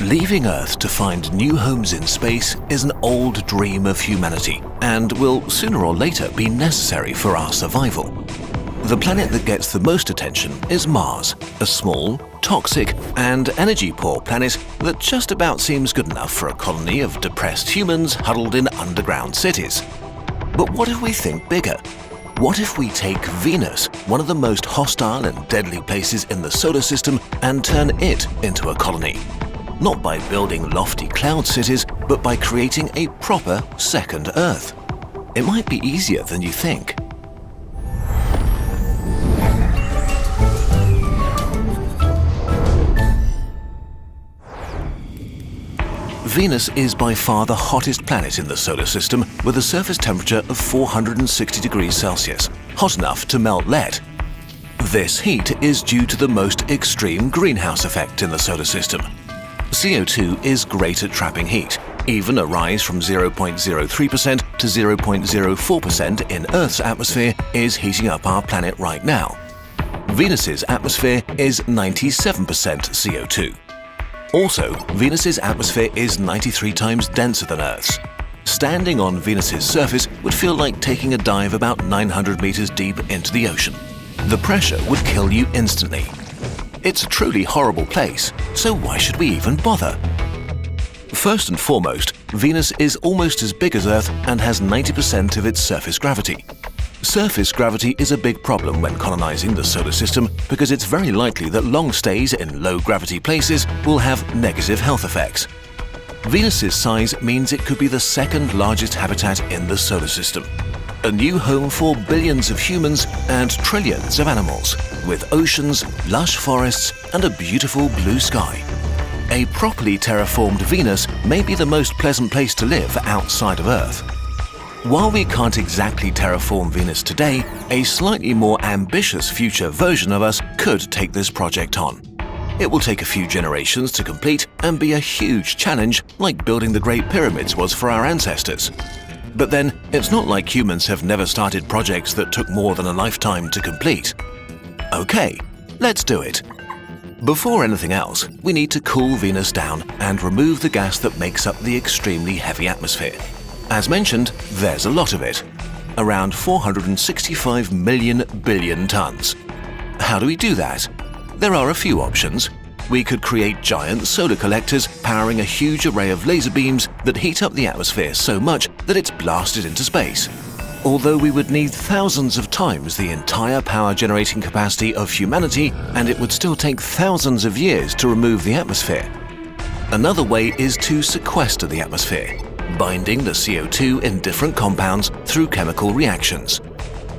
Leaving Earth to find new homes in space is an old dream of humanity and will sooner or later be necessary for our survival. The planet that gets the most attention is Mars, a small, toxic and energy-poor planet that just about seems good enough for a colony of depressed humans huddled in underground cities. But what if we think bigger? What if we take Venus, one of the most hostile and deadly places in the solar system, and turn it into a colony? Not by building lofty cloud cities, but by creating a proper second Earth. It might be easier than you think. Venus is by far the hottest planet in the solar system, with a surface temperature of 460 degrees Celsius, hot enough to melt lead. This heat is due to the most extreme greenhouse effect in the solar system. CO2 is great at trapping heat. Even a rise from 0.03% to 0.04% in Earth's atmosphere is heating up our planet right now. Venus's atmosphere is 97% CO2. Also, Venus's atmosphere is 93 times denser than Earth's. Standing on Venus's surface would feel like taking a dive about 900 meters deep into the ocean. The pressure would kill you instantly. It's a truly horrible place, so why should we even bother? First and foremost, Venus is almost as big as Earth and has 90% of its surface gravity. Surface gravity is a big problem when colonizing the solar system because it's very likely that long stays in low-gravity places will have negative health effects. Venus's size means it could be the second largest habitat in the solar system. A new home for billions of humans and trillions of animals, with oceans, lush forests, and a beautiful blue sky. A properly terraformed Venus may be the most pleasant place to live outside of Earth. While we can't exactly terraform Venus today, a slightly more ambitious future version of us could take this project on. It will take a few generations to complete and be a huge challenge like building the Great Pyramids was for our ancestors. But then, it's not like humans have never started projects that took more than a lifetime to complete. Okay, let's do it. Before anything else, we need to cool Venus down and remove the gas that makes up the extremely heavy atmosphere. As mentioned, there's a lot of it. Around 465 million billion tons. How do we do that? There are a few options. We could create giant solar collectors powering a huge array of laser beams that heat up the atmosphere so much that it's blasted into space. Although we would need thousands of times the entire power generating capacity of humanity, and it would still take thousands of years to remove the atmosphere. Another way is to sequester the atmosphere, binding the CO2 in different compounds through chemical reactions.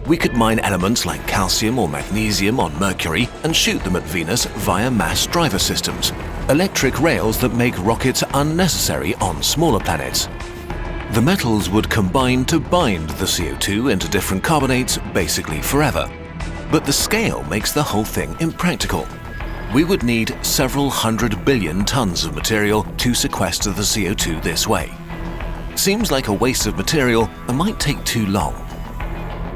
We could mine elements like calcium or magnesium on Mercury and shoot them at Venus via mass driver systems, electric rails that make rockets unnecessary on smaller planets. The metals would combine to bind the CO2 into different carbonates basically forever. But the scale makes the whole thing impractical. We would need several 100 billion tons of material to sequester the CO2 this way. Seems like a waste of material and might take too long.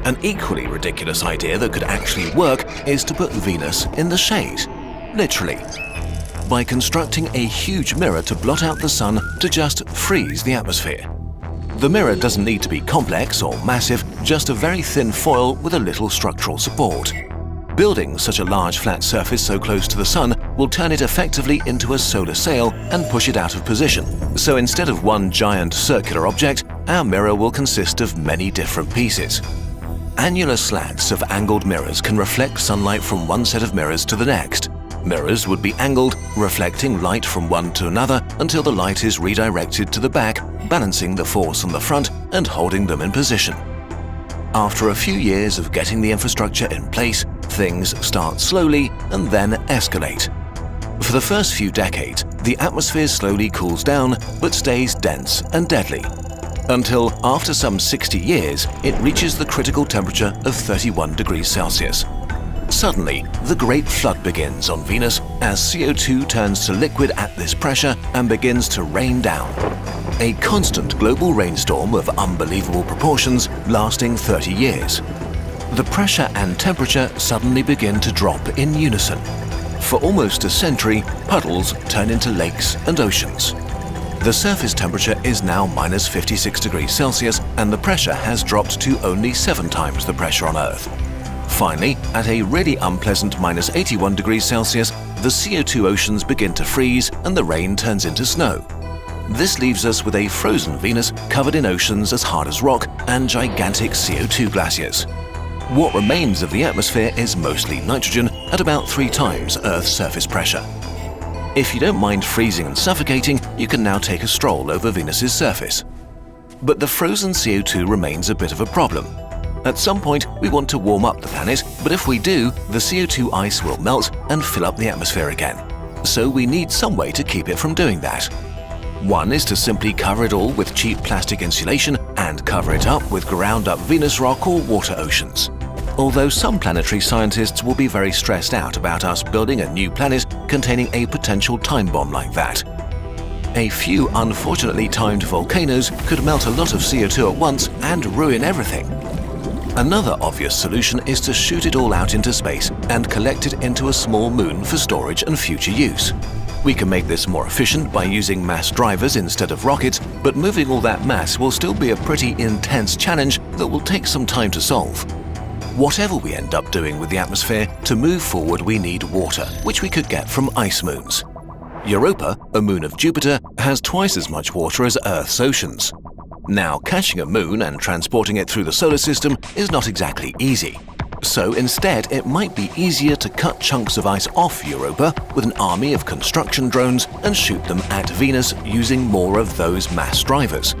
An equally ridiculous idea that could actually work is to put Venus in the shade, literally, by constructing a huge mirror to blot out the sun to just freeze the atmosphere. The mirror doesn't need to be complex or massive, just a very thin foil with a little structural support. Building such a large flat surface so close to the sun will turn it effectively into a solar sail and push it out of position. So instead of one giant circular object, our mirror will consist of many different pieces. Annular slats of angled mirrors can reflect sunlight from one set of mirrors to the next. Mirrors would be angled, reflecting light from one to another until the light is redirected to the back, balancing the force on the front and holding them in position. After a few years of getting the infrastructure in place, things start slowly and then escalate. For the first few decades, the atmosphere slowly cools down but stays dense and deadly, until after some 60 years, it reaches the critical temperature of 31 degrees Celsius. Suddenly, the Great Flood begins on Venus as CO2 turns to liquid at this pressure and begins to rain down. A constant global rainstorm of unbelievable proportions lasting 30 years. The pressure and temperature suddenly begin to drop in unison. For almost a century, puddles turn into lakes and oceans. The surface temperature is now minus 56 degrees Celsius and the pressure has dropped to only 7 times the pressure on Earth. Finally, at a really unpleasant minus 81 degrees Celsius, the CO2 oceans begin to freeze and the rain turns into snow. This leaves us with a frozen Venus covered in oceans as hard as rock and gigantic CO2 glaciers. What remains of the atmosphere is mostly nitrogen at about 3 times Earth's surface pressure. If you don't mind freezing and suffocating, you can now take a stroll over Venus's surface. But the frozen CO2 remains a bit of a problem. At some point, we want to warm up the planet, but if we do, the CO2 ice will melt and fill up the atmosphere again. So we need some way to keep it from doing that. One is to simply cover it all with cheap plastic insulation and cover it up with ground-up Venus rock or water oceans. Although some planetary scientists will be very stressed out about us building a new planet containing a potential time bomb like that. A few unfortunately timed volcanoes could melt a lot of CO2 at once and ruin everything. Another obvious solution is to shoot it all out into space and collect it into a small moon for storage and future use. We can make this more efficient by using mass drivers instead of rockets, but moving all that mass will still be a pretty intense challenge that will take some time to solve. Whatever we end up doing with the atmosphere, to move forward we need water, which we could get from ice moons. Europa, a moon of Jupiter, has twice as much water as Earth's oceans. Now, catching a moon and transporting it through the solar system is not exactly easy. So instead, it might be easier to cut chunks of ice off Europa with an army of construction drones and shoot them at Venus using more of those mass drivers.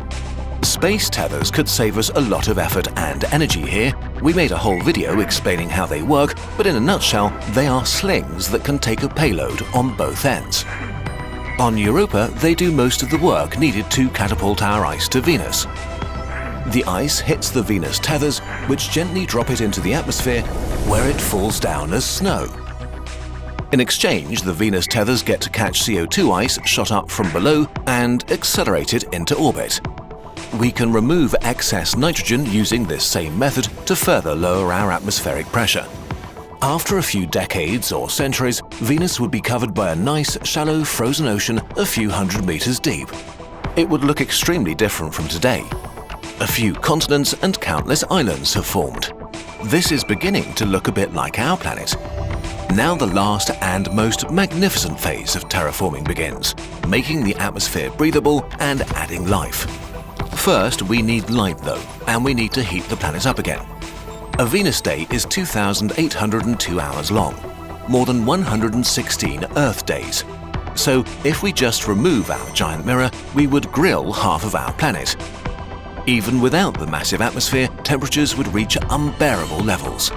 Space tethers could save us a lot of effort and energy here. We made a whole video explaining how they work, but in a nutshell, they are slings that can take a payload on both ends. On Europa, they do most of the work needed to catapult our ice to Venus. The ice hits the Venus tethers, which gently drop it into the atmosphere, where it falls down as snow. In exchange, the Venus tethers get to catch CO2 ice shot up from below and accelerate it into orbit. We can remove excess nitrogen using this same method to further lower our atmospheric pressure. After a few decades or centuries, Venus would be covered by a nice, shallow, frozen ocean a few hundred meters deep. It would look extremely different from today. A few continents and countless islands have formed. This is beginning to look a bit like our planet. Now the last and most magnificent phase of terraforming begins, making the atmosphere breathable and adding life. First, we need light though, and we need to heat the planet up again. A Venus day is 2,802 hours long, more than 116 Earth days. So if we just remove our giant mirror, we would grill half of our planet. Even without the massive atmosphere, temperatures would reach unbearable levels.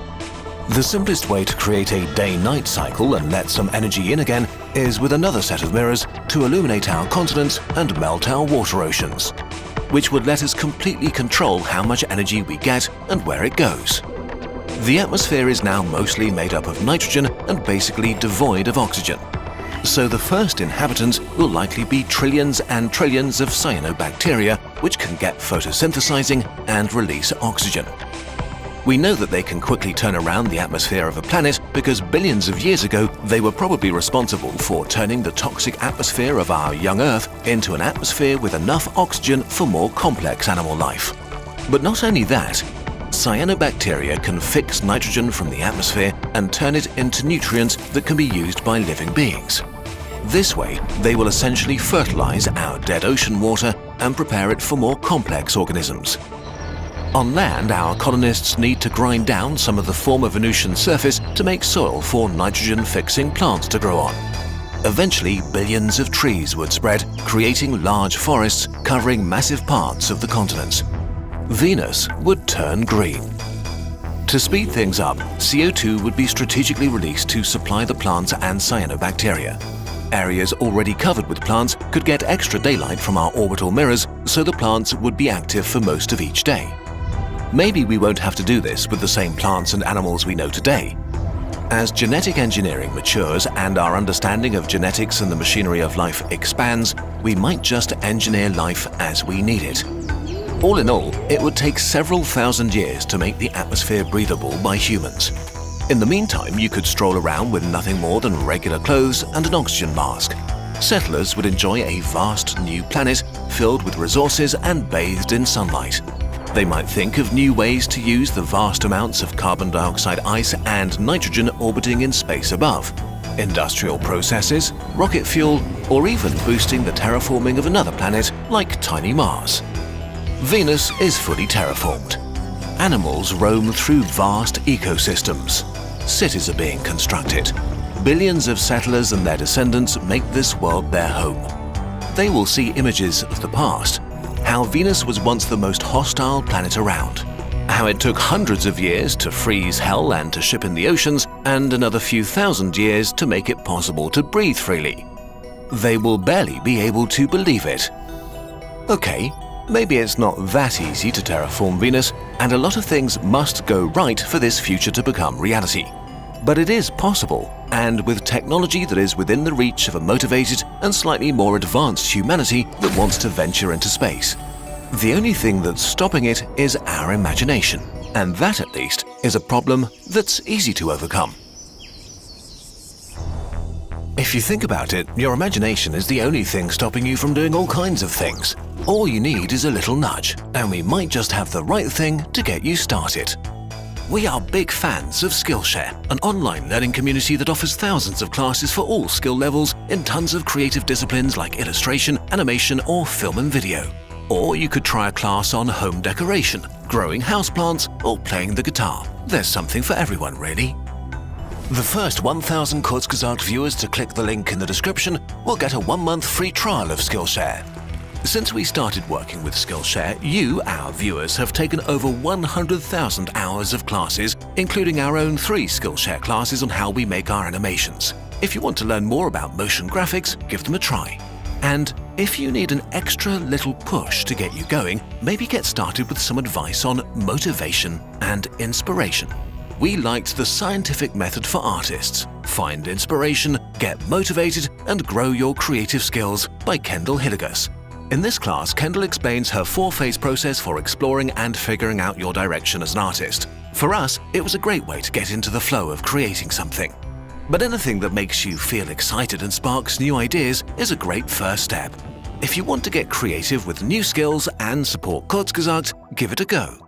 The simplest way to create a day-night cycle and let some energy in again is with another set of mirrors to illuminate our continents and melt our water oceans, which would let us completely control how much energy we get and where it goes. The atmosphere is now mostly made up of nitrogen and basically devoid of oxygen. So the first inhabitants will likely be trillions and trillions of cyanobacteria, which can get photosynthesizing and release oxygen. We know that they can quickly turn around the atmosphere of a planet because billions of years ago they were probably responsible for turning the toxic atmosphere of our young Earth into an atmosphere with enough oxygen for more complex animal life. But not only that, cyanobacteria can fix nitrogen from the atmosphere and turn it into nutrients that can be used by living beings. This way, they will essentially fertilize our dead ocean water and prepare it for more complex organisms. On land, our colonists need to grind down some of the former Venusian surface to make soil for nitrogen-fixing plants to grow on. Eventually, billions of trees would spread, creating large forests covering massive parts of the continents. Venus would turn green. To speed things up, CO2 would be strategically released to supply the plants and cyanobacteria. Areas already covered with plants could get extra daylight from our orbital mirrors, so the plants would be active for most of each day. Maybe we won't have to do this with the same plants and animals we know today. As genetic engineering matures and our understanding of genetics and the machinery of life expands, we might just engineer life as we need it. All in all, it would take several thousand years to make the atmosphere breathable by humans. In the meantime, you could stroll around with nothing more than regular clothes and an oxygen mask. Settlers would enjoy a vast new planet filled with resources and bathed in sunlight. They might think of new ways to use the vast amounts of carbon dioxide ice and nitrogen orbiting in space above. Industrial processes, rocket fuel, or even boosting the terraforming of another planet like tiny Mars. Venus is fully terraformed. Animals roam through vast ecosystems. Cities are being constructed. Billions of settlers and their descendants make this world their home. They will see images of the past, how Venus was once the most hostile planet around, how it took hundreds of years to freeze hell and to ship in the oceans, and another few thousand years to make it possible to breathe freely. They will barely be able to believe it. Okay, maybe it's not that easy to terraform Venus, and a lot of things must go right for this future to become reality. But it is possible, and with technology that is within the reach of a motivated and slightly more advanced humanity that wants to venture into space. The only thing that's stopping it is our imagination, and that at least is a problem that's easy to overcome. If you think about it, your imagination is the only thing stopping you from doing all kinds of things. All you need is a little nudge, and we might just have the right thing to get you started. We are big fans of Skillshare, an online learning community that offers thousands of classes for all skill levels in tons of creative disciplines like illustration, animation, or film and video. Or you could try a class on home decoration, growing houseplants, or playing the guitar. There's something for everyone, really. The first 1,000 Kurzgesagt viewers to click the link in the description will get a 1-month free trial of Skillshare. Since we started working with Skillshare, you, our viewers, have taken over 100,000 hours of classes, including our own 3 Skillshare classes on how we make our animations. If you want to learn more about motion graphics, give them a try. And if you need an extra little push to get you going, maybe get started with some advice on motivation and inspiration. We liked the scientific method for artists. Find inspiration, get motivated, and grow your creative skills by Kendall Hillegas. In this class, Kendall explains her 4-phase process for exploring and figuring out your direction as an artist. For us, it was a great way to get into the flow of creating something. But anything that makes you feel excited and sparks new ideas is a great first step. If you want to get creative with new skills and support Kurzgesagt, give it a go.